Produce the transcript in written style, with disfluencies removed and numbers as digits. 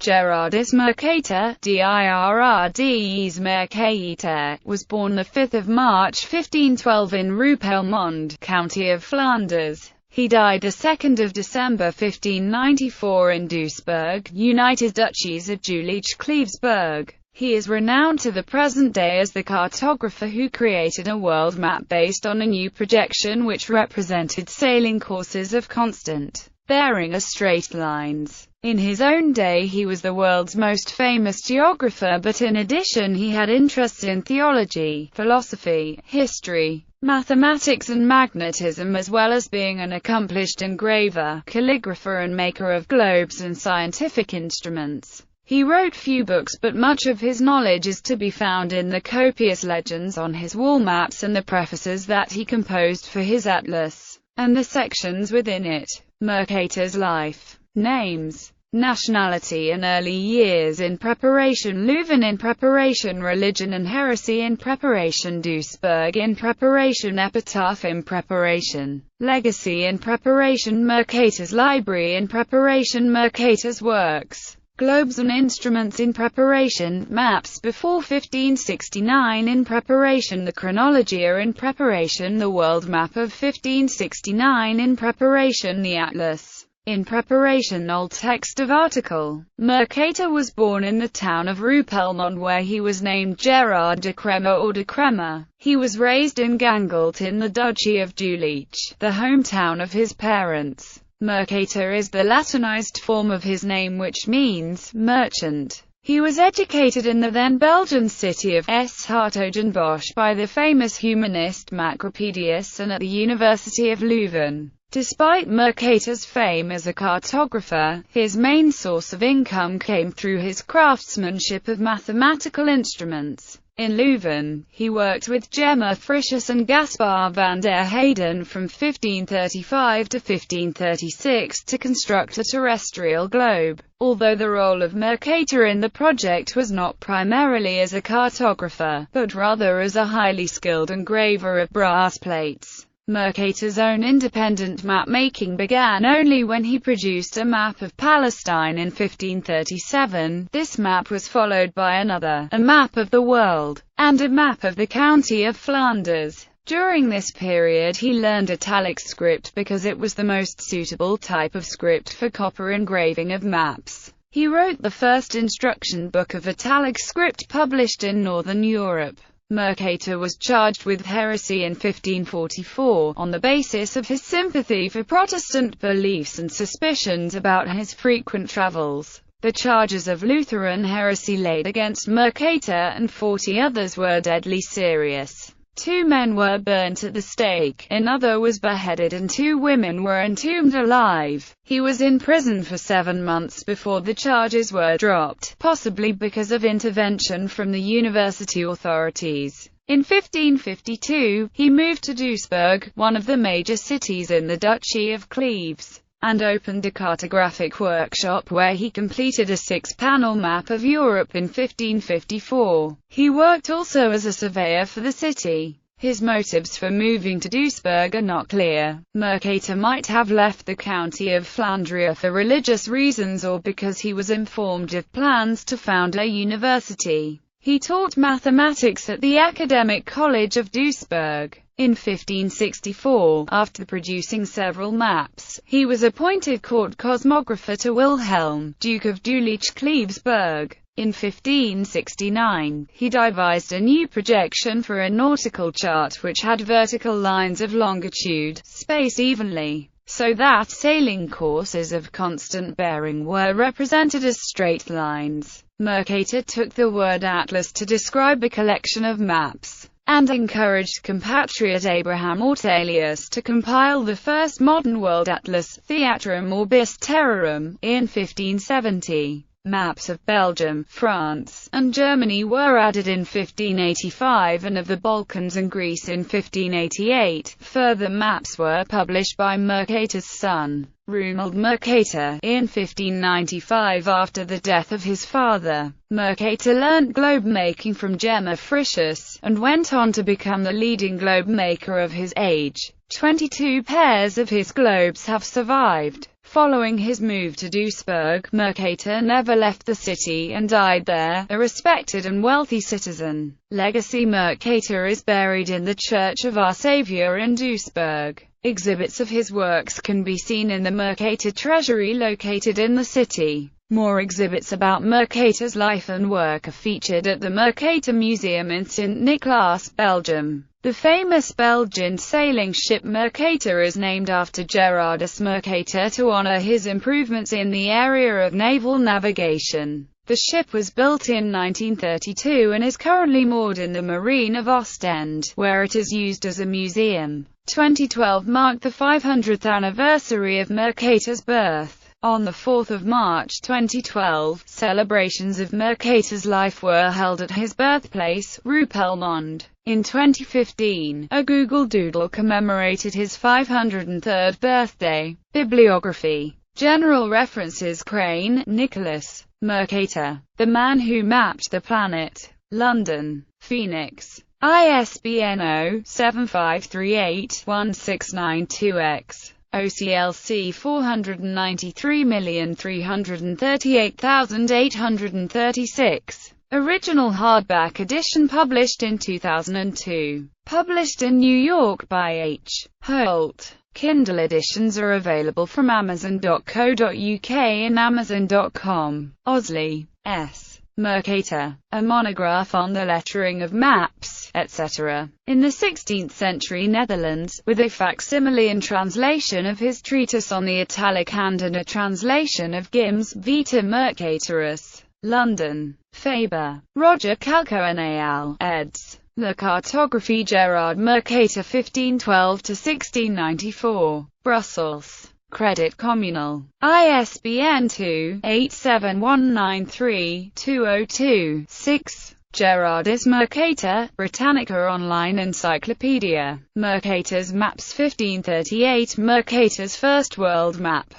Gerardus Mercator, Dirds Mercator, was born 5 March 1512 in Ruppelmonde, County of Flanders. He died 2 December 1594 in Duisburg, United Duchies of Jülich-Klevesburg. He is renowned to the present day as the cartographer who created a world map based on a new projection which represented sailing courses of constant bearing as straight lines. In his own day he was the world's most famous geographer, but in addition he had interests in theology, philosophy, history, mathematics and magnetism, as well as being an accomplished engraver, calligrapher and maker of globes and scientific instruments. He wrote few books, but much of his knowledge is to be found in the copious legends on his wall maps and the prefaces that he composed for his atlas, and the sections within it. Mercator's life, names, nationality and early years in preparation: Leuven in preparation, religion and heresy in preparation, Duisburg in preparation, epitaph in preparation, legacy in preparation, Mercator's library in preparation, Mercator's works, globes and instruments in preparation, maps before 1569 in preparation, the chronologia in preparation, the world map of 1569 in preparation, the atlas in preparation, old text of article. Mercator was born in the town of Ruppelmonde, where he was named Gerard de Crema or de Crema. He was raised in Gangelt in the Duchy of Jülich, the hometown of his parents. Mercator is the Latinized form of his name, which means merchant. He was educated in the then Belgian city of Hertogenbosch by the famous humanist Macropedius and at the University of Leuven. Despite Mercator's fame as a cartographer, his main source of income came through his craftsmanship of mathematical instruments. In Leuven, he worked with Gemma Fritius and Gaspar van der Heyden from 1535 to 1536 to construct a terrestrial globe. Although the role of Mercator in the project was not primarily as a cartographer, but rather as a highly skilled engraver of brass plates, Mercator's own independent map-making began only when he produced a map of Palestine in 1537. This map was followed by another, a map of the world, and a map of the county of Flanders. During this period he learned italic script because it was the most suitable type of script for copper engraving of maps. He wrote the first instruction book of italic script published in Northern Europe. Mercator was charged with heresy in 1544, on the basis of his sympathy for Protestant beliefs and suspicions about his frequent travels. The charges of Lutheran heresy laid against Mercator and 40 others were deadly serious. 2 men were burnt at the stake, another was beheaded and 2 women were entombed alive. He was in prison for 7 months before the charges were dropped, possibly because of intervention from the university authorities. In 1552, he moved to Duisburg, one of the major cities in the Duchy of Cleves, and opened a cartographic workshop where he completed a 6-panel map of Europe in 1554. He worked also as a surveyor for the city. His motives for moving to Duisburg are not clear. Mercator might have left the county of Flandria for religious reasons or because he was informed of plans to found a university. He taught mathematics at the Academic College of Duisburg. In 1564, after producing several maps, he was appointed court cosmographer to Wilhelm, Duke of Jülich-Klevesburg. In 1569, he devised a new projection for a nautical chart which had vertical lines of longitude, spaced evenly, so that sailing courses of constant bearing were represented as straight lines. Mercator took the word atlas to describe a collection of maps, and encouraged compatriot Abraham Ortelius to compile the first modern world atlas, Theatrum Orbis Terrarum, in 1570. Maps of Belgium, France, and Germany were added in 1585 and of the Balkans and Greece in 1588. Further maps were published by Mercator's son, Romuald Mercator, in 1595 after the death of his father. Mercator learnt globe making from Gemma Fritius, and went on to become the leading globe maker of his age. 22 pairs of his globes have survived. Following his move to Duisburg, Mercator never left the city and died there, a respected and wealthy citizen. Legacy Mercator is buried in the Church of Our Saviour in Duisburg. Exhibits of his works can be seen in the Mercator Treasury located in the city. More exhibits about Mercator's life and work are featured at the Mercator Museum in St. Nicolas, Belgium. The famous Belgian sailing ship Mercator is named after Gerardus Mercator to honor his improvements in the area of naval navigation. The ship was built in 1932 and is currently moored in the Marine of Ostend, where it is used as a museum. 2012 marked the 500th anniversary of Mercator's birth. On the 4th of March 2012, celebrations of Mercator's life were held at his birthplace, Rue Pelmonde. In 2015, a Google Doodle commemorated his 503rd birthday. Bibliography. General references: Crane, Nicolas. Mercator, The Man Who Mapped the Planet. London, Phoenix. ISBN 0-7538-1692-X. OCLC 493,338,836. Original hardback edition published in 2002. Published in New York by H. Holt. Kindle editions are available from Amazon.co.uk and Amazon.com. Osley, S. Mercator, a monograph on the lettering of maps, etc. in the 16th century Netherlands, with a facsimile and translation of his treatise on the Italic hand and a translation of Gim's Vita Mercatoris. London, Faber, Roger Calco and al. eds. The Cartography Gerard Mercator 1512–1694. Brussels. Credit Communal. ISBN 2-87193-202-6. Gerardus Mercator, Britannica Online Encyclopedia. Mercator's Maps 1538. Mercator's First World Map.